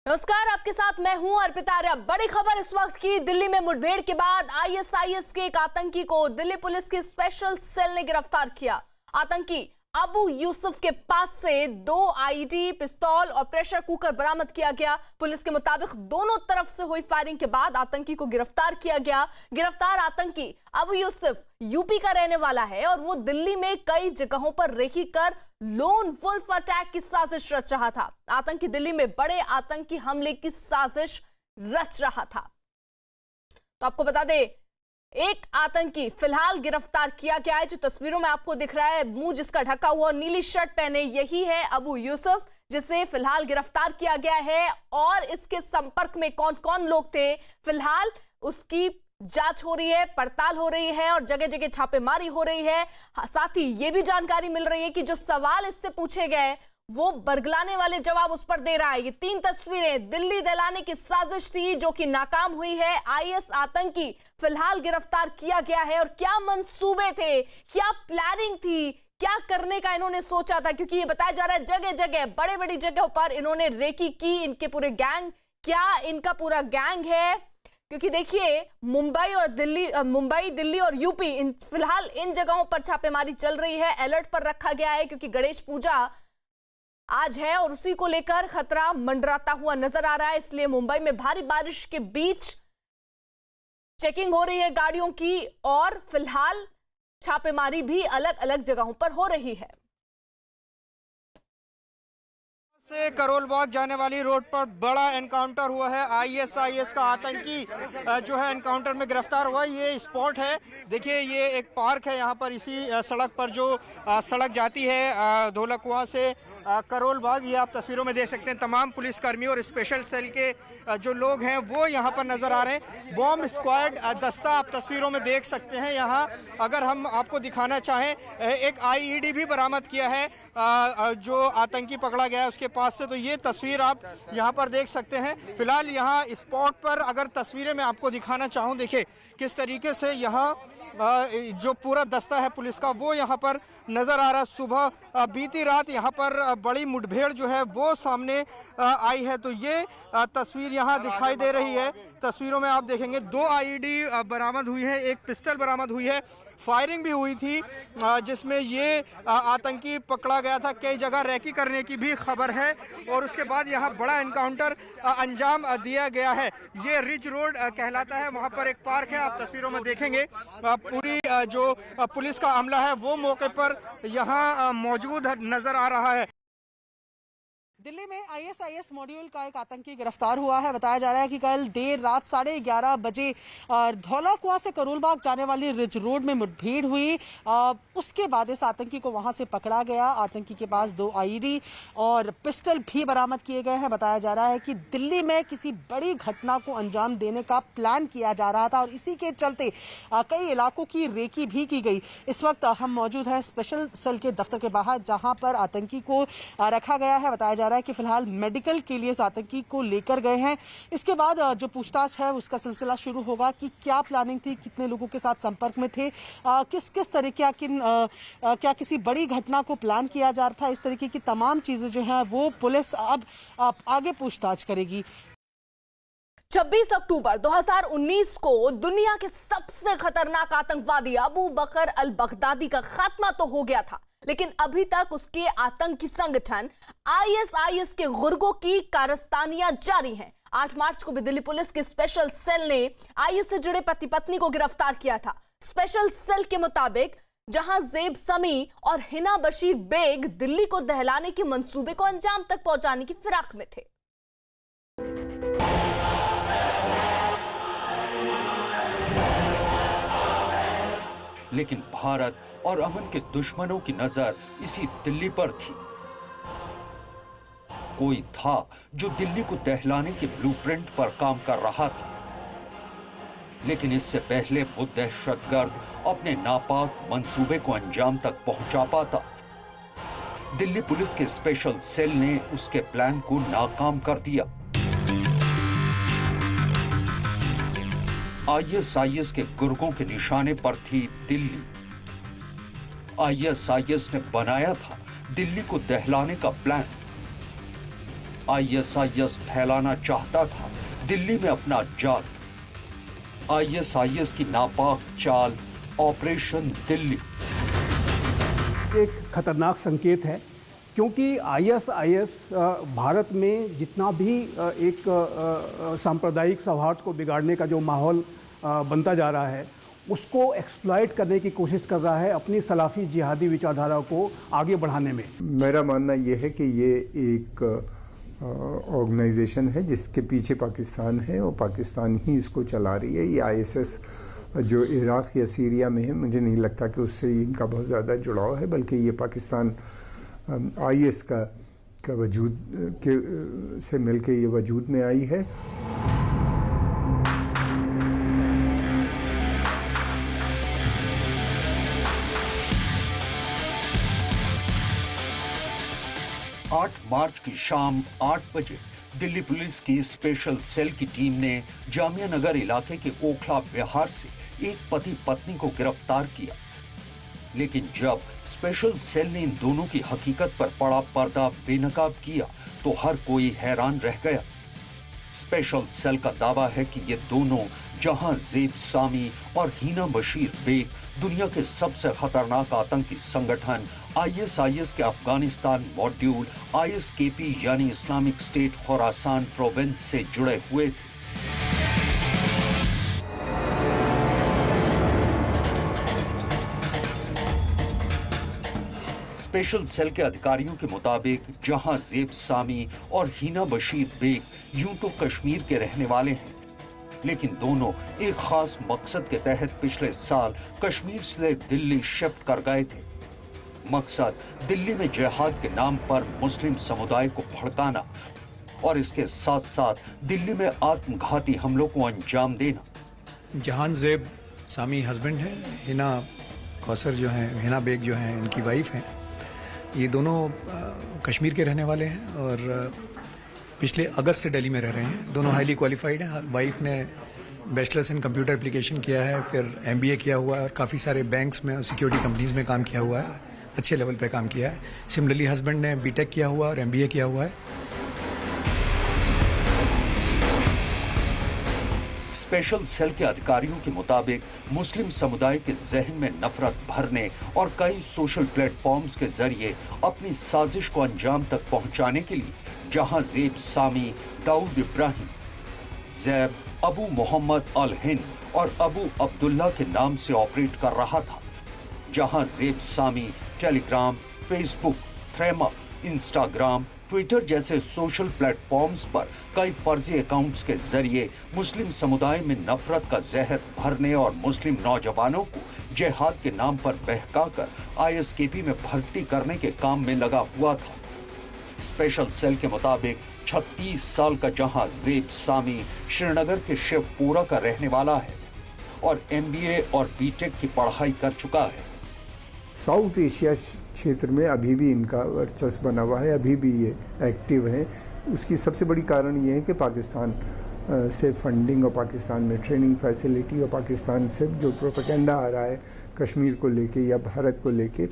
नमस्कार, आपके साथ मैं हूं अर्पिता आर्या। बड़ी खबर इस वक्त की। दिल्ली में मुठभेड़ के बाद आईएसआईएस के एक आतंकी को दिल्ली पुलिस की स्पेशल सेल ने गिरफ्तार किया। आतंकी अबू यूसुफ के पास से 2 आईईडी, पिस्तौल और प्रेशर कुकर बरामद किया गया। पुलिस के मुताबिक दोनों तरफ से हुई फायरिंग के बाद आतंकी को गिरफ्तार किया गया। गिरफ्तार आतंकी अबू यूसुफ यूपी का रहने वाला है और वो दिल्ली में कई जगहों पर रेकी कर लोन वुल्फ अटैक की साजिश रच रहा था। आतंकी दिल्ली में बड़े आतंकी हमले की साजिश रच रहा था। तो आपको बता दें, एक आतंकी फिलहाल गिरफ्तार किया गया है। जो तस्वीरों में आपको दिख रहा है, मुंह जिसका ढका हुआ और नीली शर्ट पहने, यही है अबू यूसुफ, जिसे फिलहाल गिरफ्तार किया गया है। और इसके संपर्क में कौन कौन लोग थे, फिलहाल उसकी जांच हो रही है, पड़ताल हो रही है और जगह जगह छापेमारी हो रही है। साथ ही यह भी जानकारी मिल रही है कि जो सवाल इससे पूछे गए वो बरगलाने वाले जवाब उस पर दे रहा है। ये 3 तस्वीरें दिल्ली दहलाने की साजिश थी जो कि नाकाम हुई है। आईएस आतंकी फिलहाल गिरफ्तार किया गया है। और क्या मंसूबे थे, क्या प्लानिंग थी, क्या करने का इन्होंने सोचा था, क्योंकि ये बताया जा रहा है जगह जगह, बड़े बड़ी जगहों पर इन्होंने रेकी की। इनके पूरे गैंग, क्या इनका पूरा गैंग है? क्योंकि देखिए, मुंबई, दिल्ली और यूपी, फिलहाल इन जगहों पर छापेमारी चल रही है। अलर्ट पर रखा गया है क्योंकि गणेश पूजा आज है और उसी को लेकर खतरा मंडराता हुआ नजर आ रहा है। इसलिए मुंबई में भारी बारिश के बीच चेकिंग हो रही है गाड़ियों की और फिलहाल छापेमारी भी अलग अलग जगहों पर हो रही है। से करोल बाग जाने वाली रोड पर बड़ा एनकाउंटर हुआ है। आईएसआईएस का आतंकी जो है एनकाउंटर में गिरफ्तार हुआ। ये स्पॉट है, देखिए ये एक पार्क है। यहाँ पर इसी सड़क पर जो सड़क जाती है धोलाकुआं से करोल बाग, ये आप तस्वीरों में देख सकते हैं। तमाम पुलिसकर्मियों और स्पेशल सेल के जो लोग हैं वो यहाँ पर नजर आ रहे हैं। बॉम्ब स्क्वाड दस्ता आप तस्वीरों में देख सकते हैं। यहाँ अगर हम आपको दिखाना चाहें, एक आईईडी भी बरामद किया है जो आतंकी पकड़ा गया है उसके पास से। तो ये तस्वीर आप यहाँ पर देख सकते हैं। फिलहाल यहाँ स्पॉट पर अगर तस्वीरें मैं आपको दिखाना चाहूँ, देखिए किस तरीके से यहाँ जो पूरा दस्ता है पुलिस का वो यहाँ पर नज़र आ रहा है। सुबह बीती रात यहाँ पर बड़ी मुठभेड़ जो है वो सामने आई है। तो ये तस्वीर यहाँ दिखाई दे रही है। तस्वीरों में आप देखेंगे 2 आईईडी बरामद हुई है, एक पिस्टल बरामद हुई है, फायरिंग भी हुई थी जिसमें ये आतंकी पकड़ा गया था। कई जगह रैकी करने की भी खबर है और उसके बाद यहाँ बड़ा एनकाउंटर अंजाम दिया गया है। ये रिज रोड कहलाता है, वहाँ पर एक पार्क है, आप तस्वीरों में देखेंगे। पूरी जो पुलिस का अमला है वो मौके पर यहाँ मौजूद नजर आ रहा है। दिल्ली में आईएसआईएस मॉड्यूल का एक आतंकी गिरफ्तार हुआ है। बताया जा रहा है कि कल देर रात 11:30 बजे धौलाकुआं से करोलबाग जाने वाली रिज रोड में मुठभेड़ हुई। उसके बाद इस आतंकी को वहां से पकड़ा गया। आतंकी के पास 2 आईईडी और पिस्टल भी बरामद किए गए हैं। बताया जा रहा है कि दिल्ली में किसी बड़ी घटना को अंजाम देने का प्लान किया जा रहा था और इसी के चलते कई इलाकों की रेकी भी की गई। इस वक्त हम मौजूद हैं स्पेशल सेल के दफ्तर के बाहर, जहां पर आतंकी को रखा गया है। बताया जा रहा है कि फिलहाल मेडिकल के लिए उस आतंकी को लेकर गए हैं। इसके बाद जो पूछताछ है उसका सिलसिला शुरू होगा कि क्या प्लानिंग थी, कितने लोगों के साथ संपर्क में थे, किस तरीके की क्या किसी बड़ी घटना को प्लान किया जा रहा था। इस तरीके की तमाम चीजें जो हैं वो पुलिस अब आगे पूछताछ करेगी। 26 अक्टूबर 2019 को दुनिया के सबसे खतरनाक आतंकवादी अबू बकर अल बगदादी का खात्मा तो हो गया था, लेकिन अभी तक उसके आतंकी संगठन आईएसआईएस के गुर्गों की कारस्तानियां जारी हैं। 8 मार्च को भी दिल्ली पुलिस के स्पेशल सेल ने आईएस से जुड़े पति पत्नी को गिरफ्तार किया था। स्पेशल सेल के मुताबिक जहां जेब समी और हिना बशीर बेग दिल्ली को दहलाने के मंसूबे को अंजाम तक पहुंचाने की फिराक में थे। लेकिन भारत और अमन के दुश्मनों की नजर इसी दिल्ली पर थी। कोई था जो दिल्ली को दहलाने के ब्लूप्रिंट पर काम कर रहा था, लेकिन इससे पहले वो दहशतगर्द अपने नापाक मंसूबे को अंजाम तक पहुंचा पाता। दिल्ली पुलिस के स्पेशल सेल ने उसके प्लान को नाकाम कर दिया। आईएसआईएस के गुर्गों के निशाने पर थी दिल्ली। आईएसआईएस ने बनाया था दिल्ली को दहलाने का प्लान। आईएसआईएस फैलाना चाहता था दिल्ली में अपना जाल। आईएसआईएस की नापाक चाल ऑपरेशन दिल्ली एक खतरनाक संकेत है, क्योंकि आईएसआईएस भारत में जितना भी एक सांप्रदायिक सौहार्द को बिगाड़ने का जो माहौल बनता जा रहा है, उसको एक्सप्लॉइट करने की कोशिश कर रहा है अपनी सलाफी जिहादी विचारधारा को आगे बढ़ाने में। मेरा मानना ये है कि ये एक ऑर्गेनाइजेशन है जिसके पीछे पाकिस्तान है और पाकिस्तान ही इसको चला रही है। ये आईएसएस जो इराक़ या सीरिया में है, मुझे नहीं लगता कि उससे इनका बहुत ज़्यादा जुड़ाव है, बल्कि ये पाकिस्तान आईएस का वजूद के से मिलके ये वजूद में आई है। मार्च की शाम 8 बजे दिल्ली पुलिस की स्पेशल सेल की टीम ने जामिया नगर इलाके के ओखला विहार से एक पति पत्नी को गिरफ्तार किया। लेकिन जब स्पेशल सेल ने इन दोनों की हकीकत पर बड़ा पर्दा बेनकाब किया तो हर कोई हैरान रह गया। स्पेशल सेल का दावा है कि ये दोनों जहां ज़ेब सामी और हिना बशीर बेग दुनिया के सबसे खतरनाक आतंकी संगठन आईएसआईएस के अफगानिस्तान मॉड्यूल आईएसकेपी यानी इस्लामिक स्टेट खुरासान प्रोविंस से जुड़े हुए थे। स्पेशल सेल के अधिकारियों के मुताबिक जहां ज़ेब सामी और हिना बशीर बेग यूं तो कश्मीर के रहने वाले हैं, लेकिन दोनों एक खास मकसद के तहत पिछले साल कश्मीर से दिल्ली शिफ्ट कर गए थे। मकसद दिल्ली में जिहाद के नाम पर मुस्लिम समुदाय को भड़काना और इसके साथ साथ दिल्ली में आत्मघाती हमलों को अंजाम देना। जहान ज़ेब सामी हस्बैंड है, हिना कौसर जो है, हिना बेग जो है इनकी वाइफ हैं। ये दोनों कश्मीर के रहने वाले हैं और पिछले अगस्त से दिल्ली में रह रहे हैं। दोनों हाईली क्वालिफाइड हैं। वाइफ ने बैचलर्स इन कंप्यूटर एप्लीकेशन किया है, फिर एमबीए किया हुआ है और काफ़ी सारे बैंक्स में और सिक्योरिटी कंपनीज में काम किया हुआ है, अच्छे लेवल पे काम किया है। सिमिलरली हस्बैंड ने बीटेक किया हुआ और एमबीए किया हुआ है। स्पेशल सेल के अधिकारियों के मुताबिक मुस्लिम समुदाय के जहन में नफरत भरने और कई सोशल प्लेटफॉर्म्स के जरिए अपनी साजिश को अंजाम तक पहुंचाने के लिए जहां ज़ेब सामी, दाऊद इब्राहिम, ज़ैब, अबू मोहम्मद अल हिंद और अबू अब्दुल्ला के नाम से ऑपरेट कर रहा था। जहां ज़ेब सामी टेलीग्राम, फेसबुक, थ्रेमा, इंस्टाग्राम, ट्विटर जैसे सोशल प्लेटफॉर्म्स पर कई फर्जी अकाउंट्स के जरिए मुस्लिम समुदाय में नफरत का जहर भरने और मुस्लिम नौजवानों को जिहाद के नाम पर बहकाकर आईएसकेपी में भर्ती करने के काम में लगा हुआ था। स्पेशल सेल के मुताबिक 36 साल का जहां ज़ेब सामी श्रीनगर के शिवपुरा का रहने वाला है और एमबीए और बीटेक की पढ़ाई कर चुका है। साउथ एशिया क्षेत्र में अभी भी इनका वर्चस्व बना हुआ है, अभी भी ये एक्टिव हैं। उसकी सबसे बड़ी कारण ये है कि पाकिस्तान से फंडिंग और पाकिस्तान में ट्रेनिंग फैसिलिटी और पाकिस्तान से जो प्रोपेगेंडा आ रहा है कश्मीर को लेके या भारत को लेके,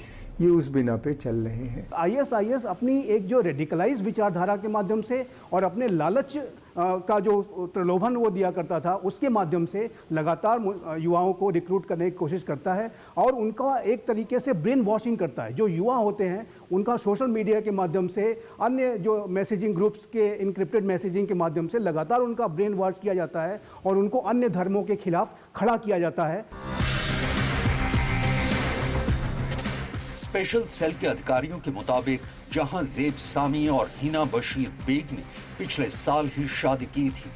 ये उस बिना पे चल रहे हैं। आईएसआईएस अपनी एक जो रेडिकलाइज विचारधारा के माध्यम से और अपने लालच का जो प्रलोभन वो दिया करता था, उसके माध्यम से लगातार युवाओं को रिक्रूट करने की कोशिश करता है और उनका एक तरीके से ब्रेन वॉशिंग करता है। जो युवा होते हैं उनका सोशल मीडिया के माध्यम से, अन्य जो मैसेजिंग ग्रुप्स के इनक्रिप्टेड मैसेजिंग के माध्यम से लगातार उनका ब्रेन वॉश किया जाता है और उनको अन्य धर्मों के खिलाफ खड़ा किया जाता है। स्पेशल सेल के अधिकारियों के मुताबिक जहां ज़ेब सामी और हिना बशीर बेग ने पिछले साल ही शादी की थी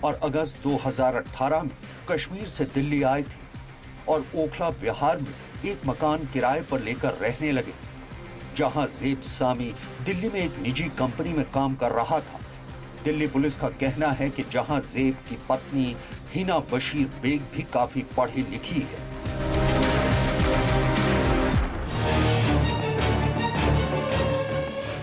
और अगस्त 2018 में कश्मीर से दिल्ली आए थे और ओखला विहार में एक मकान किराए पर लेकर रहने लगे। जहां ज़ेब सामी दिल्ली में एक निजी कंपनी में काम कर रहा था। दिल्ली पुलिस का कहना है कि जहां ज़ेब की पत्नी हिना बशीर बेग भी काफी पढ़ी लिखी है।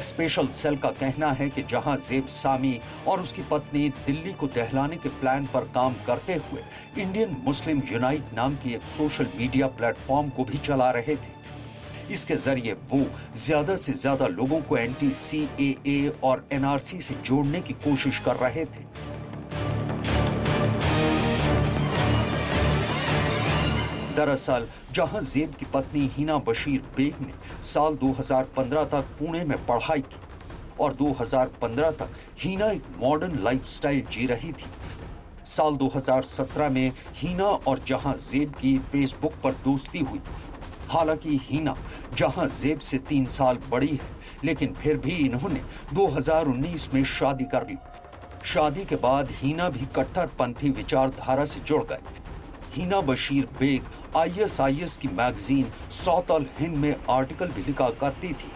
स्पेशल सेल का कहना है कि जहां ज़ेब सामी और उसकी पत्नी दिल्ली को दहलाने के प्लान पर काम करते हुए इंडियन मुस्लिम यूनाइट नाम की एक सोशल मीडिया प्लेटफॉर्म को भी चला रहे थे। इसके जरिए वो ज्यादा से ज्यादा लोगों को एंटी CAA और NRC से जोड़ने की कोशिश कर रहे थे। दरअसल जहां ज़ेब की पत्नी हिना बशीर बेग ने साल 2015 तक पुणे में पढ़ाई की और 2015 तक हिना एक मॉडर्न लाइफस्टाइल जी रही थी। साल 2017 में हिना और जहां ज़ेब की फेसबुक पर दोस्ती हुई। हालांकि हिना जहां ज़ेब से 3 साल बड़ी है, लेकिन फिर भी इन्होंने 2019 में शादी कर ली। शादी के बाद हिना भी कट्टरपंथी विचारधारा से जुड़ गए। हिना बशीर बेग ISIS की मैगजीन सौत अल हिंद में आर्टिकल भी लिखा करती थी।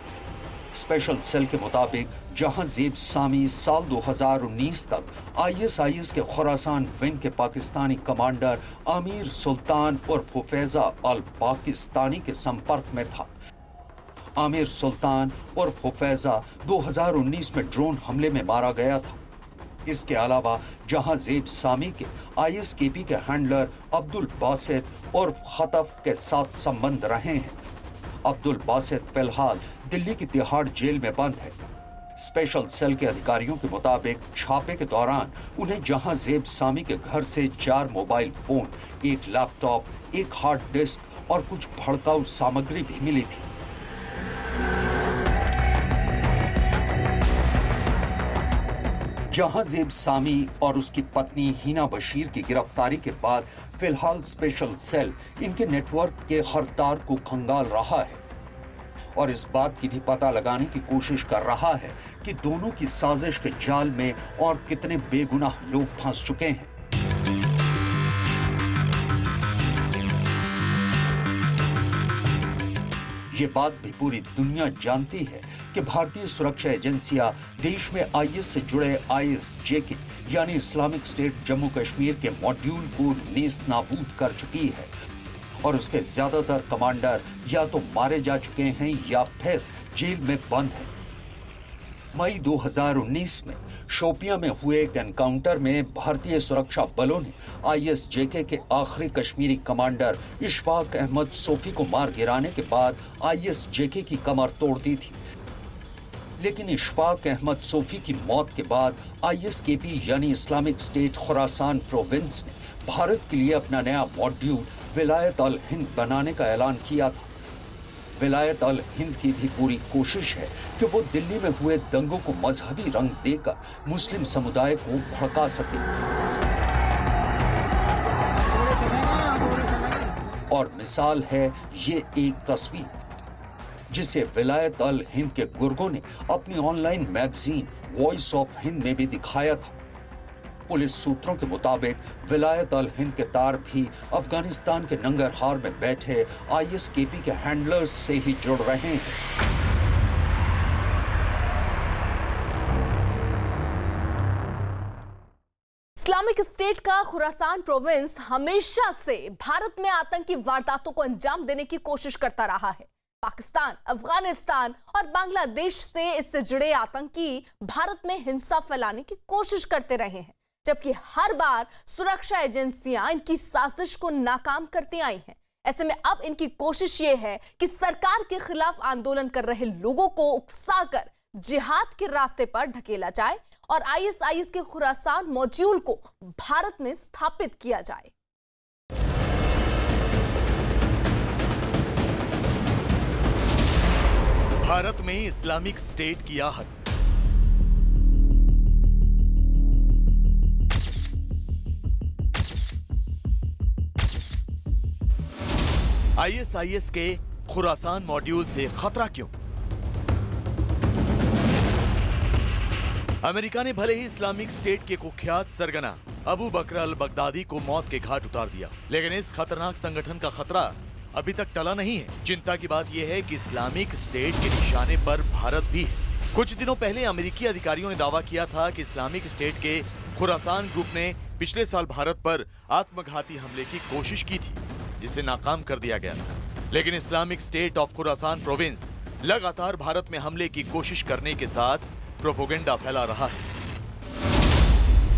स्पेशल सेल के मुताबिक जहां ज़ेब सामी साल 2019 तक ISIS के खुरासान विंग के पाकिस्तानी कमांडर आमिर सुल्तान और फुफैजा अल पाकिस्तानी के संपर्क में था। आमिर सुल्तान और फुफैजा 2019 में ड्रोन हमले में मारा गया था। इसके अलावा जहां ज़ेब सामी के ISKP के हैंडलर अब्दुल बासित और खतफ के साथ संबंध रहे हैं। अब्दुल बासित फिलहाल दिल्ली की तिहाड़ जेल में बंद है। स्पेशल सेल के अधिकारियों के मुताबिक छापे के दौरान उन्हें जहां ज़ेब सामी के घर से 4 mobile phone, 1 laptop, 1 hard disk और कुछ भड़काऊ सामग्री भी मिली थी। जहां ज़ेब सामी और उसकी पत्नी हिना बशीर की गिरफ्तारी के बाद फिलहाल स्पेशल सेल इनके नेटवर्क के हर तार को खंगाल रहा है और इस बात की भी पता लगाने की कोशिश कर रहा है कि दोनों की साजिश के जाल में और कितने बेगुनाह लोग फंस चुके हैं। ये बात भी पूरी दुनिया जानती है कि भारतीय सुरक्षा एजेंसियां देश में IS से जुड़े ISJK यानी इस्लामिक स्टेट जम्मू कश्मीर के मॉड्यूल को नेस्त नाबूद कर चुकी है और उसके ज्यादातर कमांडर या तो मारे जा चुके हैं या फिर जेल में बंद हैं। मई 2019 में शोपियां में हुए एक एनकाउंटर में भारतीय सुरक्षा बलों ने ISJK के आखिरी कश्मीरी कमांडर इशफाक अहमद सोफी को मार गिराने के बाद ISJK की कमर तोड़ दी थी। लेकिन इशफाक अहमद सोफी की मौत के बाद ISKP यानी इस्लामिक स्टेट खुरासान प्रोविंस ने भारत के लिए अपना नया मॉड्यूल विलायत अल हिंद बनाने का ऐलान किया था। विलायत अल हिंद की भी पूरी कोशिश है कि वो दिल्ली में हुए दंगों को मजहबी रंग देकर मुस्लिम समुदाय को भड़का सके। और मिसाल है ये एक तस्वीर जिसे विलायत अल हिंद के गुर्गों ने अपनी online magazine voice of Hind में भी दिखाया था। पुलिस सूत्रों के मुताबिक विलायत अल हिंद के तार भी अफगानिस्तान के नंगरहार में बैठे ISKP के हैंडलर्स से ही जुड़ रहे हैं। इस्लामिक स्टेट का खुरासान प्रोविंस हमेशा से भारत में आतंकी वारदातों को अंजाम देने की कोशिश करता रहा है। पाकिस्तान, अफगानिस्तान और बांग्लादेश से इससे जुड़े आतंकी भारत में हिंसा फैलाने की कोशिश करते रहे हैं, जबकि हर बार सुरक्षा एजेंसियां इनकी साजिश को नाकाम करती आई हैं। ऐसे में अब इनकी कोशिश ये है कि सरकार के खिलाफ आंदोलन कर रहे लोगों को उकसाकर जिहाद के रास्ते पर ढकेला जाए और ISIS के खुरासान मॉड्यूल को भारत में स्थापित किया जाए। भारत में इस्लामिक स्टेट की आहट। ISIS के खुरासान मॉड्यूल से खतरा क्यों? अमेरिका ने भले ही इस्लामिक स्टेट के कुख्यात सरगना अबू बकर अल बगदादी को मौत के घाट उतार दिया, लेकिन इस खतरनाक संगठन का खतरा अभी तक टला नहीं है। चिंता की बात यह है कि इस्लामिक स्टेट के निशाने पर भारत भी है। कुछ दिनों पहले अमेरिकी अधिकारियों ने दावा किया था कि इस्लामिक स्टेट के खुरासान ग्रुप ने पिछले साल भारत पर आत्मघाती हमले की कोशिश की थी, जिसे नाकाम कर दिया गया था। लेकिन Islamic state of Khorasan province लगातार भारत में हमले की कोशिश करने के साथ प्रोपोगेंडा फैला रहा है।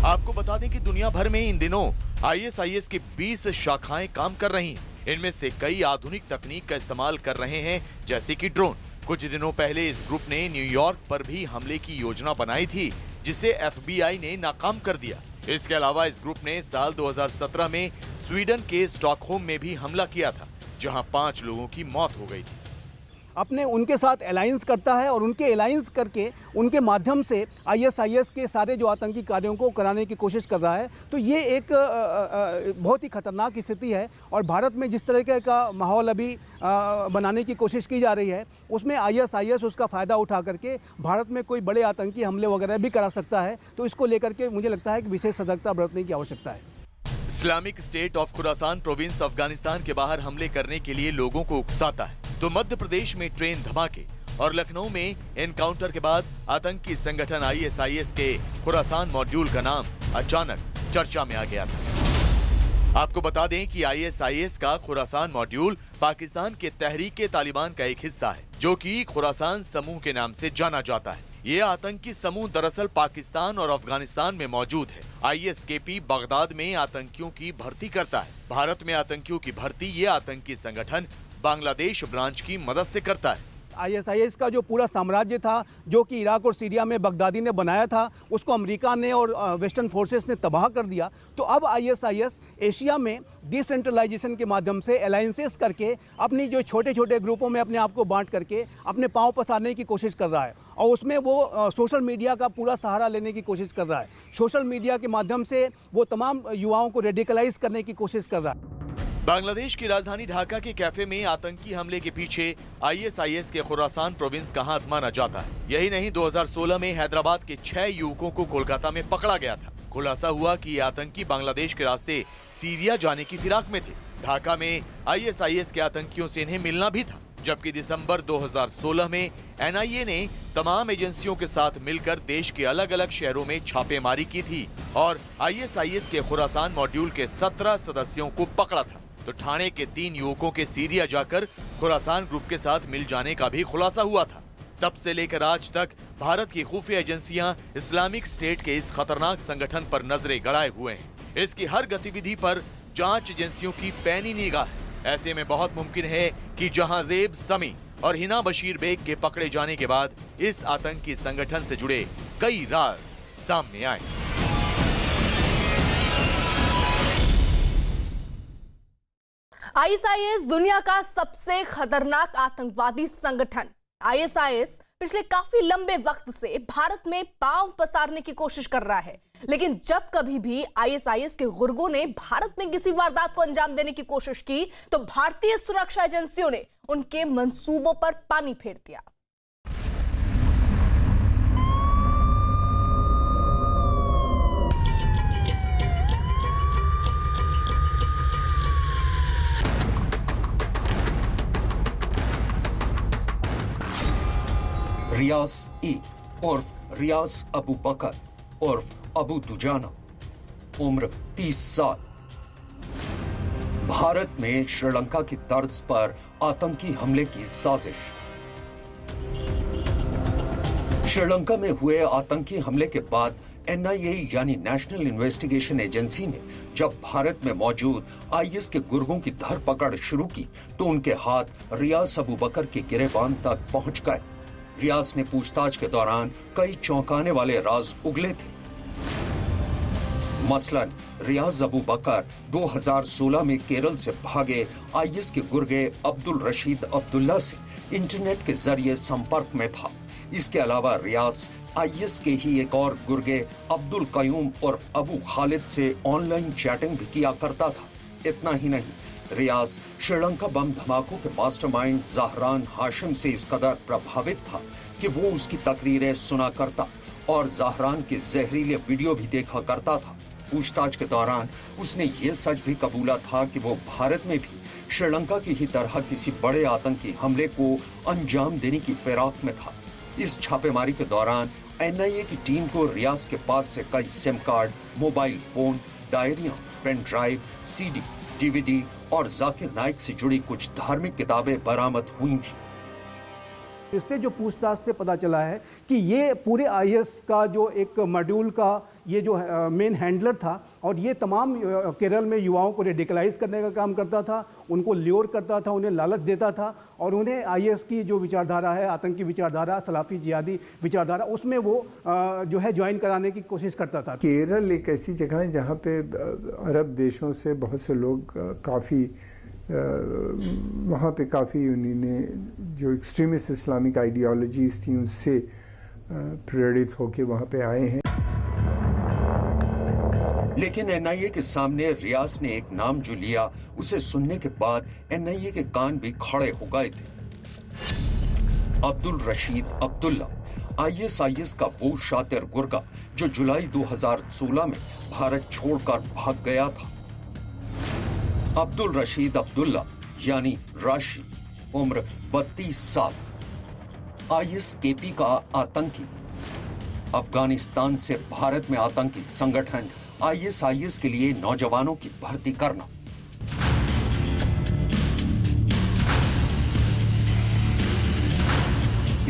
आपको बता दें कि दुनिया भर में इन दिनों ISIS की 20 शाखाएं काम कर रही हैं। इनमें से कई आधुनिक तकनीक का इस्तेमाल कर रहे हैं, जैसे कि ड्रोन। कुछ दिनों पहले इस ग्रुप ने न्यूयॉर्क पर भी हमले की योजना बनाई थी, जिसे FBI ने नाकाम कर दिया। इसके अलावा इस ग्रुप ने साल 2017 में स्वीडन के स्टॉकहोम में भी हमला किया था, जहां 5 लोगों की मौत हो गई थी। अपने उनके साथ अलायंस करता है और उनके अलायंस करके उनके माध्यम से ISIS के सारे जो आतंकी कार्यों को कराने की कोशिश कर रहा है। तो ये एक बहुत ही खतरनाक स्थिति है और भारत में जिस तरह का माहौल अभी बनाने की कोशिश की जा रही है, उसमें ISIS उसका फ़ायदा उठा करके भारत में कोई बड़े आतंकी हमले वगैरह भी करा सकता है। तो इसको लेकर के मुझे लगता है कि विशेष सतर्कता बरतने की आवश्यकता है। Islamic state of Khorasan province Afghanistan के बाहर हमले करने के लिए लोगों को उकसाता है, तो मध्य प्रदेश में ट्रेन धमाके और लखनऊ में एनकाउंटर के बाद आतंकी संगठन ISIS के खुरासान मॉड्यूल का नाम अचानक चर्चा में आ गया था। आपको बता दें कि ISIS का खुरासान मॉड्यूल पाकिस्तान के तहरीक-ए-तालिबान का एक हिस्सा है, जो कि खुरासान समूह के नाम से जाना जाता है। ये आतंकी समूह दरअसल पाकिस्तान और अफगानिस्तान में मौजूद है। ISKP बगदाद में आतंकियों की भर्ती करता है। भारत में आतंकियों की भर्ती ये आतंकी संगठन बांग्लादेश ब्रांच की मदद से करता है। ISIS का जो पूरा साम्राज्य था, जो कि इराक और सीरिया में बगदादी ने बनाया था, उसको अमेरिका ने और वेस्टर्न फोर्सेस ने तबाह कर दिया। तो अब ISIS एशिया में डिसेंट्रलाइजेशन के माध्यम से अलायंसेस करके अपनी जो छोटे छोटे ग्रुपों में अपने आप को बांट करके अपने पांव पसारने की कोशिश कर रहा है और उसमें वो सोशल मीडिया का पूरा सहारा लेने की कोशिश कर रहा है। सोशल मीडिया के माध्यम से वो तमाम युवाओं को रेडिकलाइज करने की कोशिश कर रहा है। बांग्लादेश की राजधानी ढाका के कैफे में आतंकी हमले के पीछे ISIS के खुरासान प्रोविंस का हाथ माना जाता है। यही नहीं, 2016 में हैदराबाद के 6 युवकों को कोलकाता में पकड़ा गया था। खुलासा हुआ कि ये आतंकी बांग्लादेश के रास्ते सीरिया जाने की फिराक में थे। ढाका में ISIS के आतंकियों से इन्हें मिलना भी था, जबकि दिसंबर 2016 में NIA ने तमाम एजेंसियों के साथ मिलकर देश के अलग अलग शहरों में छापेमारी की थी और ISIS के खुरासान मॉड्यूल के 17 सदस्यों को पकड़ा था। तो ठाणे के 3 युवकों के सीरिया जाकर खुरासान ग्रुप के साथ मिल जाने का भी खुलासा हुआ था। तब से लेकर आज तक भारत की खुफिया एजेंसियां इस्लामिक स्टेट के इस खतरनाक संगठन पर नजरें गड़ाए हुए हैं। इसकी हर गतिविधि पर जांच एजेंसियों की पैनी निगाह है। ऐसे में बहुत मुमकिन है कि जहांजेब समी और हिना बशीर बेग के पकड़े जाने के बाद इस आतंकी संगठन से जुड़े कई राज सामने आए। ISIS दुनिया का सबसे खतरनाक आतंकवादी संगठन। ISIS पिछले काफी लंबे वक्त से भारत में पांव पसारने की कोशिश कर रहा है, लेकिन जब कभी भी ISIS के गुर्गों ने भारत में किसी वारदात को अंजाम देने की कोशिश की, तो भारतीय सुरक्षा एजेंसियों ने उनके मंसूबों पर पानी फेर दिया। रियाज ई उर्फ रियाज अबू बकर उर्फ अबू दुजाना, उम्र 30 साल। भारत में श्रीलंका की तर्ज पर आतंकी हमले की साजिश। श्रीलंका में हुए आतंकी हमले के बाद NIA यानी नेशनल इन्वेस्टिगेशन एजेंसी ने जब भारत में मौजूद IS के गुर्गों की धरपकड़ शुरू की, तो उनके हाथ रियाज अबू बकर के गिरेबान तक पहुंच गए। रियाज ने पूछताछ के दौरान कई चौंकाने वाले राज उगले थे। मसलन रियाज अबू बकर 2016 में केरल से भागे IS के गुर्गे अब्दुल रशीद अब्दुल्ला से इंटरनेट के जरिए संपर्क में था। इसके अलावा रियाज IS के ही एक और गुर्गे अब्दुल कयूम और अबू खालिद से ऑनलाइन चैटिंग भी किया करता था। इतना ही नहीं, रियाज श्रीलंका बम धमाकों के मास्टरमाइंड ज़हरान हाशिम से इस कदर प्रभावित था कि वो उसकी तकरीरें सुना करता और ज़हरान के जहरीले वीडियो भी देखा करता था। पूछताछ के दौरान उसने ये सच भी कबूला था कि वो भारत में भी श्रीलंका की ही तरह किसी बड़े आतंकी हमले को अंजाम देने की फिराक में था। इस छापेमारी के दौरान NIA की टीम को रियाज के पास से कई सिम कार्ड, मोबाइल फोन, डायरियां, पेन ड्राइव, CD, DVD और जाकिर नाइक से जुड़ी कुछ धार्मिक किताबें बरामद हुई थी। इससे जो पूछताछ से पता चला है कि ये पूरे IS का जो एक मॉड्यूल का ये जो मेन हैंडलर था और ये तमाम केरल में युवाओं को रेडिकलाइज करने का काम करता था, उनको ल्योर करता था, उन्हें लालच देता था और उन्हें आईएस की जो विचारधारा है, आतंकी विचारधारा, सलाफी जिहादी विचारधारा, उसमें वो जो है ज्वाइन कराने की कोशिश करता था। केरल एक ऐसी जगह है जहाँ पे अरब देशों से बहुत से लोग काफ़ी वहाँ पे काफ़ी उन्होंने जो एक्सट्रीमिस्ट इस्लामिक आइडियोलॉजीज़ थी उससे प्रेरित होके वहाँ पे आए हैं। लेकिन एनआईए के सामने रियाज ने एक नाम जो लिया, उसे सुनने के बाद एनआईए के कान भी खड़े हो गए थे। अब्दुल रशीद अब्दुल्ला, आईएसआईएस का वो शातिर गुर्गा जो जुलाई 2016 में भारत छोड़कर भाग गया था। अब्दुल रशीद अब्दुल्ला यानी राशि, उम्र 32 साल, आईएसकेपी का आतंकी। अफगानिस्तान से भारत में आतंकी संगठन आईएसआईएस के लिए नौजवानों की भर्ती करना।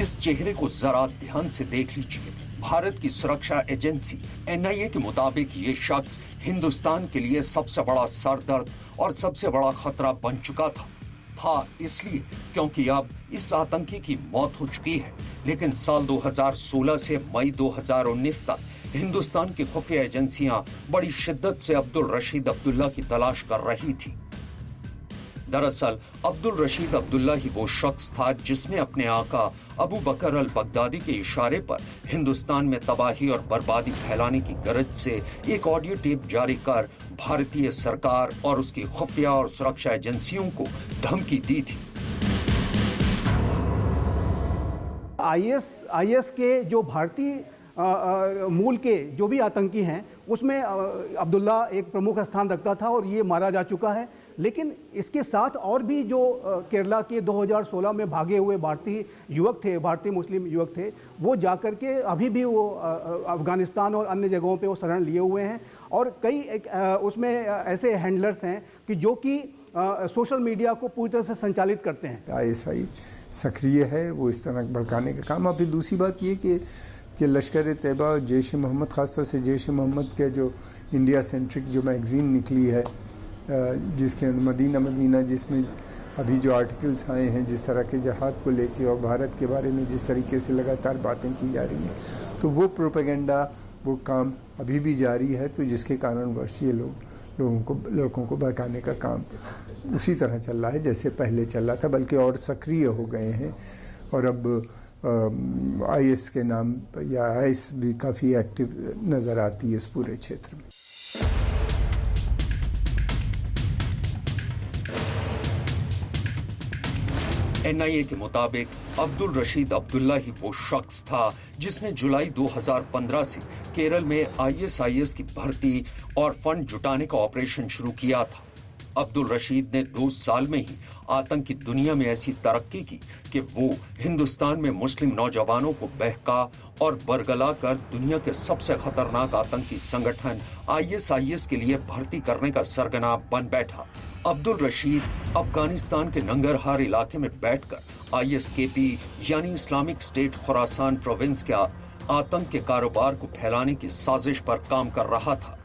इस चेहरे को जरा ध्यान से देख लीजिए। भारत की सुरक्षा एजेंसी एनआईए के मुताबिक ये शख्स हिंदुस्तान के लिए सबसे बड़ा सरदर्द और सबसे बड़ा खतरा बन चुका था इसलिए क्योंकि अब इस आतंकी की मौत हो चुकी है। लेकिन साल 2016 से मई 2019 तक हिंदुस्तान की खुफिया एजेंसियां बड़ी शिद्दत से अब्दुल रशीद अब्दुल्ला की तलाश कर रही थी। दरअसल अब्दुल रशीद अब्दुल्ला ही वो शख्स था जिसने अपने आका अबू बकर अल बगदादी के इशारे पर हिंदुस्तान में तबाही और बर्बादी फैलाने की गरज से एक ऑडियो टेप जारी कर भारतीय सरकार और उसकी खुफिया और सुरक्षा एजेंसियों को धमकी दी थी। आईएस के जो भारतीय मूल के जो भी आतंकी हैं उसमें अब्दुल्ला एक प्रमुख स्थान रखता था और ये मारा जा चुका है। लेकिन इसके साथ और भी जो केरला के 2016 में भागे हुए भारतीय युवक थे, भारतीय मुस्लिम युवक थे, वो जाकर के अभी भी वो अफगानिस्तान और अन्य जगहों पे वो शरण लिए हुए हैं। और कई उसमें ऐसे हैंडलर्स हैं कि जो कि सोशल मीडिया को पूरी तरह से संचालित करते हैं। आईएसआई सक्रिय है, वो इस तरह भड़काने का काम। अभी दूसरी बात ये कि लश्कर तैयबा और जैश मोहम्मद, खासतौर से जैश मोहम्मद के जो इंडिया सेंट्रिक जो मैगजीन निकली है जिसके मदीना जिसमें अभी जो आर्टिकल्स आए हैं जिस तरह के जहाद को लेके और भारत के बारे में जिस तरीके से लगातार बातें की जा रही हैं, तो वो प्रोपेगेंडा, वो काम अभी भी जारी है। तो जिसके कारण वर्ष ये लड़कों को भड़काने का काम उसी तरह चल रहा है जैसे पहले चल रहा था, बल्कि और सक्रिय हो गए हैं। और अब आईएस के नाम या आईएस भी काफ़ी एक्टिव नज़र आती है इस पूरे क्षेत्र में। एनआईए के मुताबिक अब्दुल रशीद अब्दुल्ला ही वो शख्स था जिसने जुलाई 2015 से केरल में आईएसआईएस की भर्ती और फंड जुटाने का ऑपरेशन शुरू किया था। अब्दुल रशीद ने 2 साल में ही आतंकी दुनिया में ऐसी तरक्की की कि वो हिंदुस्तान में मुस्लिम नौजवानों को बहका और बरगला कर दुनिया के सबसे खतरनाक आतंकी संगठन आईएसआईएस के लिए भर्ती करने का सरगना बन बैठा। अब्दुल रशीद अफगानिस्तान के नंगरहार इलाके में बैठकर आईएसकेपी यानी इस्लामिक स्टेट खुरासान प्रोविंस के आतंक के कारोबार को फैलाने की साजिश पर काम कर रहा था।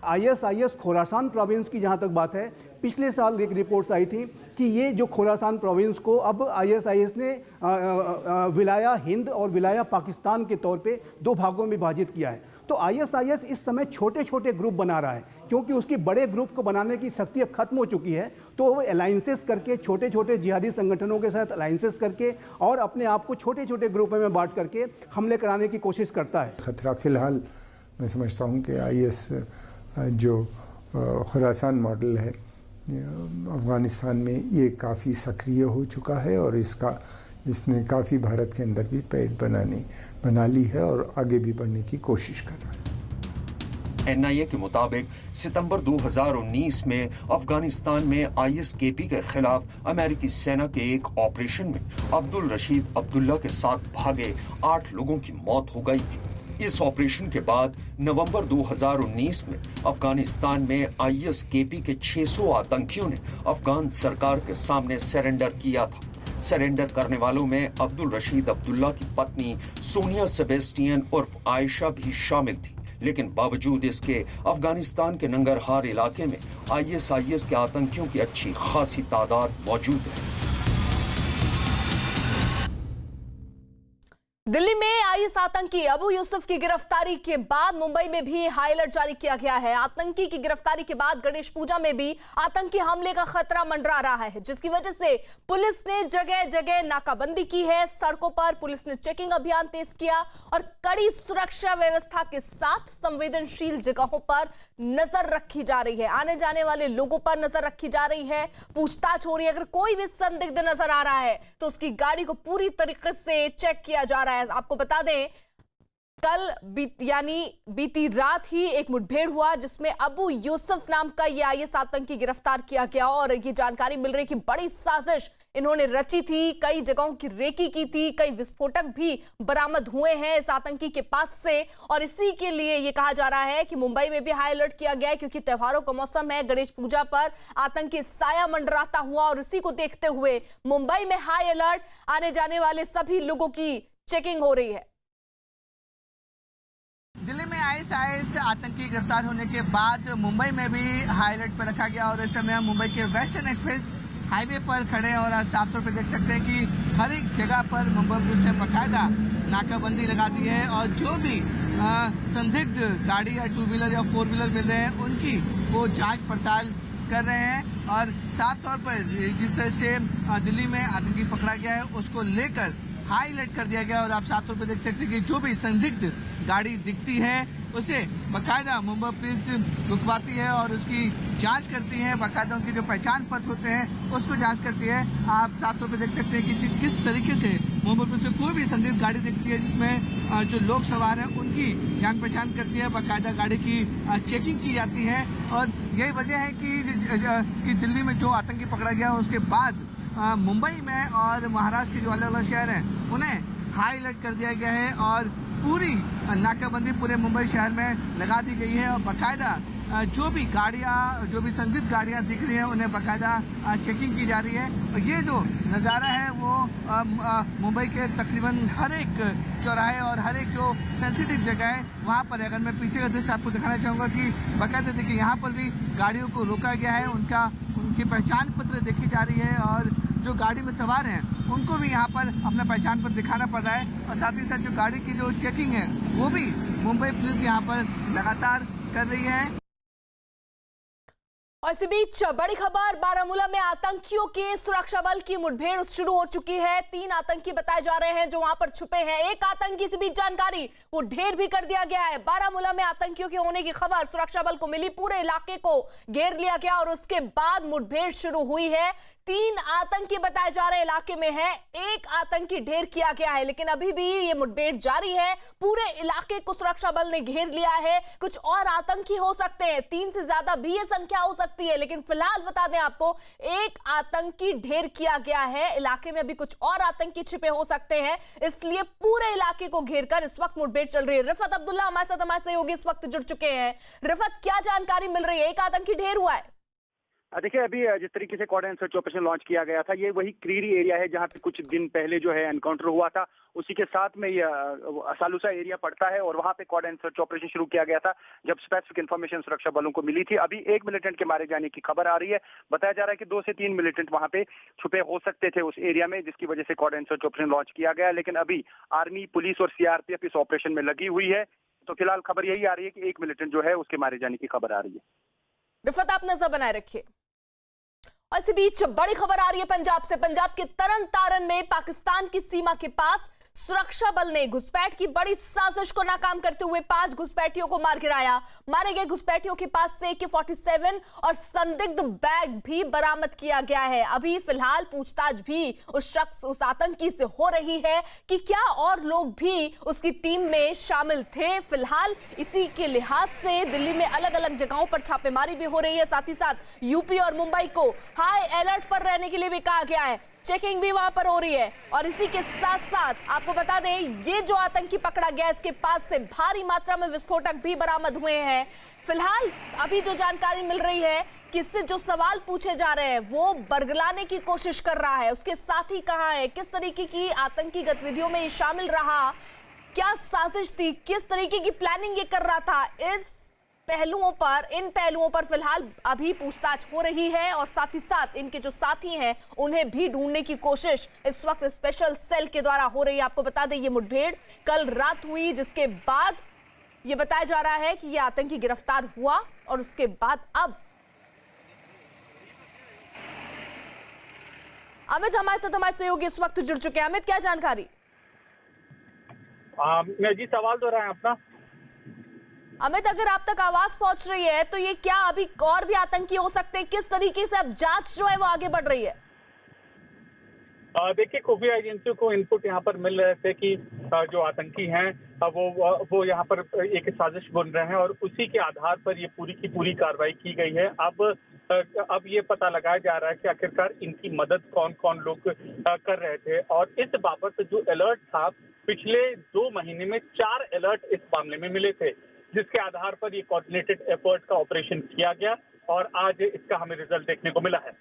आईएसआईएस खुरासान प्रोविंस की जहां तक बात है, पिछले साल एक रिपोर्ट्स आई थी कि ये जो खुरासान प्रोविंस को अब आईएसआईएस ने विलाया हिंद और विलाया पाकिस्तान के तौर पे 2 भागों में विभाजित किया है। तो आईएसआईएस इस समय छोटे छोटे ग्रुप बना रहा है, क्योंकि उसकी बड़े ग्रुप को बनाने की शक्ति अब खत्म हो चुकी है। तो वो अलाइंसेस करके छोटे छोटे जिहादी संगठनों के साथ अलाइंसेस करके और अपने आप को छोटे छोटे ग्रुपों में बांट करके हमले कराने की कोशिश करता है। खतरा फिलहाल मैं समझता हूँ कि आईएस जो खुरासान मॉडल है अफ़गानिस्तान में, ये काफ़ी सक्रिय हो चुका है और इसने काफ़ी भारत के अंदर भी पैठ बना ली है और आगे भी बढ़ने की कोशिश कर रहा है। एनआईए के मुताबिक सितंबर 2019 में अफगानिस्तान में आईएसकेपी के खिलाफ अमेरिकी सेना के एक ऑपरेशन में अब्दुल रशीद अब्दुल्ला के साथ भागे 8 लोगों की मौत हो गई थी। इस ऑपरेशन के बाद नवंबर 2019 में अफगानिस्तान में आईएसकेपी के 600 आतंकियों ने अफगान सरकार के सामने सरेंडर किया था। सरेंडर करने वालों में अब्दुल रशीद अब्दुल्ला की पत्नी सोनिया सेबेस्टियन उर्फ आयशा भी शामिल थी। लेकिन बावजूद इसके अफगानिस्तान के नंगरहार इलाके में आईएसआईएस के आतंकियों की अच्छी खासी तादाद मौजूद है। दिल्ली में आईएस आतंकी अबू यूसुफ की गिरफ्तारी के बाद मुंबई में भी हाई अलर्ट जारी किया गया है। आतंकी की गिरफ्तारी के बाद गणेश पूजा में भी आतंकी हमले का खतरा मंडरा रहा है, जिसकी वजह से पुलिस ने जगह जगह नाकाबंदी की है। सड़कों पर पुलिस ने चेकिंग अभियान तेज किया और कड़ी सुरक्षा व्यवस्था के साथ संवेदनशील जगहों पर नजर रखी जा रही है। आने जाने वाले लोगों पर नजर रखी जा रही है, पूछताछ हो रही है। अगर कोई भी संदिग्ध नजर आ रहा है तो उसकी गाड़ी को पूरी तरीके से चेक किया जा रहा है। आपको बता दें, कल बीती रात ही एक मुठभेड़ हुआ जिसमें अबू यूसुफ नाम का ये आईएस आतंकी गिरफ्तार किया गया और ये जानकारी मिल रही कि बड़ी साजिश इन्होंने रची थी, कई जगहों की रेकी की थी, कई विस्फोटक भी बरामद हुए हैं इस आतंकी के पास से। और इसी के लिए ये कहा जा रहा है कि मुंबई में भी हाई अलर्ट किया गया है, क्योंकि त्योहारों का मौसम है। गणेश पूजा पर आतंकी साया मंडराता हुआ और इसी को देखते हुए मुंबई में हाई अलर्ट, आने जाने वाले सभी लोगों की चेकिंग हो रही है। दिल्ली में आईएसआईएस आतंकी गिरफ्तार होने के बाद मुंबई में भी हाई अलर्ट पर रखा गया और इस समय हम मुंबई के वेस्टर्न एक्सप्रेस हाईवे पर खड़े हैं और आज साफ तौर पर देख सकते हैं कि हर एक जगह पर मुंबई पुलिस ने बाकायदा नाकाबंदी लगा दी है और जो भी संदिग्ध गाड़ी या 2 व्हीलर या 4 व्हीलर मिल रहे हैं उनकी वो जांच पड़ताल कर रहे हैं। और साफ तौर पर जिस तरह से दिल्ली में आतंकी पकड़ा गया है उसको लेकर हाई अलर्ट कर दिया गया और आप साफ तौर पर देख सकते हैं कि जो भी संदिग्ध गाड़ी दिखती है उसे बाकायदा मुंबई पुलिस रुकवाती है और उसकी जांच करती है। बाकायदा उनके जो पहचान पत्र होते हैं उसको जांच करती है। आप साफ तौर पर देख सकते हैं कि किस तरीके से मुंबई पुलिस को कोई भी संदिग्ध गाड़ी दिखती है जिसमें जो लोग सवार हैं उनकी जान पहचान करती है, बाकायदा गाड़ी की चेकिंग की जाती है। और यही वजह है कि दिल्ली में जो आतंकी पकड़ा गया उसके बाद मुंबई में और महाराष्ट्र के जो अलग अलग शहर हैं उन्हें हाई अलर्ट कर दिया गया है और पूरी नाकाबंदी पूरे मुंबई शहर में लगा दी गई है। और बाकायदा जो भी गाड़ियां, जो भी संदिग्ध गाड़ियां दिख रही हैं उन्हें बाकायदा चेकिंग की जा रही है। और ये जो नज़ारा है वो मुंबई के तकरीबन हर एक चौराहे और हर एक जो सेंसिटिव जगह है वहाँ पर। अगर मैं पीछे का दृश्य आपको दिखाना चाहूँगा कि बाकायदा देखिए यहाँ पर भी गाड़ियों को रोका गया है, उनकी पहचान पत्र देखी जा रही है और जो गाड़ी में सवार हैं उनको भी यहाँ पर अपना पहचान पत्र दिखाना पड़ रहा है। और साथ ही साथ जो गाड़ी की जो चेकिंग है वो भी मुंबई पुलिस यहाँ पर लगातार कर रही है। और इसी बीच बड़ी खबर, बारामूला में आतंकियों के सुरक्षा बल की मुठभेड़ शुरू हो चुकी है। 3 आतंकी बताए जा रहे हैं जो वहां पर छुपे हैं। एक आतंकी से भी जानकारी वो ढेर भी कर दिया गया है। बारामूला में आतंकियों के होने की खबर सुरक्षा बल को मिली, पूरे इलाके को घेर लिया गया और उसके बाद मुठभेड़ शुरू हुई है। 3 आतंकी बताए जा रहे इलाके में है, एक आतंकी ढेर किया गया है, लेकिन अभी भी ये मुठभेड़ जारी है। पूरे इलाके को सुरक्षा बल ने घेर लिया है। कुछ और आतंकी हो सकते हैं, 3 से ज्यादा भी ये संख्या हो सकती है, लेकिन फिलहाल बता दें आपको एक आतंकी ढेर किया गया है। इलाके में अभी कुछ और आतंकी छिपे हो सकते हैं, इसलिए पूरे इलाके को घेरकर इस वक्त मुठभेड़ चल रही है। रिफत अब्दुल्ला हमारे सहयोगी इस वक्त जुड़ चुके हैं। रिफत, क्या जानकारी मिल रही है? एक आतंकी ढेर हुआ है। देखिए, अभी जिस तरीके से कॉर्डिनेट सर्च ऑपरेशन लॉन्च किया गया था, ये वही क्रीरी एरिया है जहां पे कुछ दिन पहले जो है एनकाउंटर हुआ था। उसी के साथ में ये सालूसा एरिया पड़ता है और वहां पे कॉर्डिनेट सर्च ऑपरेशन शुरू किया गया था जब स्पेसिफिक इन्फॉर्मेशन सुरक्षा बलों को मिली थी। अभी एक मिलिटेंट के मारे जाने की खबर आ रही है। बताया जा रहा है कि 2 से 3 मिलिटेंट वहां पे छुपे हो सकते थे उस एरिया में, जिसकी वजह से कॉर्डिनेट सर्च ऑपरेशन लॉन्च किया गया। लेकिन अभी आर्मी, पुलिस और सीआरपीएफ इस ऑपरेशन में लगी हुई है। तो फिलहाल खबर यही आ रही है कि एक मिलिटेंट जो है उसके मारे जाने की खबर आ रही है। रिफत, आप नजर बनाए रखिए। और इसी बीच बड़ी खबर आ रही है पंजाब से। पंजाब के तरन तारन में पाकिस्तान की सीमा के पास सुरक्षा बल ने घुसपैठ की बड़ी साजिश को नाकाम करते हुए 5 घुसपैठियों को मार गिराया। मारे गए घुसपैठियों के पास से AK-47 और संदिग्ध बैग भी बरामद किया गया है। अभी फिलहाल पूछताछ भी उस शख्स, उस आतंकी से हो रही है कि क्या और लोग भी उसकी टीम में शामिल थे। फिलहाल इसी के लिहाज से दिल्ली में अलग अलग जगहों पर छापेमारी भी हो रही है। साथ ही साथ यूपी और मुंबई को हाई अलर्ट पर रहने के लिए भी कहा गया है। चेकिंग भी वहां पर हो रही है। और इसी के साथ साथ आपको बता दें, ये जो आतंकी पकड़ा गया इसके पास से भारी मात्रा में विस्फोटक भी बरामद हुए हैं। फिलहाल अभी जो जानकारी मिल रही है कि इससे जो सवाल पूछे जा रहे हैं वो बरगलाने की कोशिश कर रहा है। उसके साथी कहां है, किस तरीके की आतंकी गतिविधियों में शामिल रहा, क्या साजिश थी, किस तरीके की प्लानिंग ये कर रहा था, इन पहलुओं पर फिलहाल अभी पूछताछ हो रही है और साथ ही साथ इनके जो साथी हैं उन्हें भी ढूंढने की कोशिश इस वक्त स्पेशल सेल के द्वारा हो रही है। आपको बता दें ये मुठभेड़ कल रात हुई, जिसके बाद ये बताया जा रहा है कि ये आतंकी गिरफ्तार हुआ और उसके बाद अब अमित हमारे साथ हमारे सहयोगी इस वक्त जुड़ चुके हैं। अमित, क्या जानकारी? जी सवाल तो रहा है अपना। अमित, अगर आप तक आवाज पहुंच रही है तो ये क्या अभी और भी आतंकी हो सकते हैं? किस तरीके से अब जांच जो है वो आगे बढ़ रही है? देखिए, खुफिया एजेंसियों को इनपुट यहाँ पर मिल रहे थे कि जो आतंकी हैं वो यहाँ पर एक साजिश बुन रहे हैं और उसी के आधार पर ये पूरी की पूरी कार्रवाई की गई है। अब ये पता लगाया जा रहा है कि आखिरकार इनकी मदद कौन कौन लोग कर रहे थे और इस बाबत जो अलर्ट था पिछले 2 महीने में 4 अलर्ट इस मामले में मिले थे, जिसके आधार पर ये कोऑर्डिनेटेड एफर्ट का ऑपरेशन किया गया और आज इसका हमें रिजल्ट देखने को मिला है।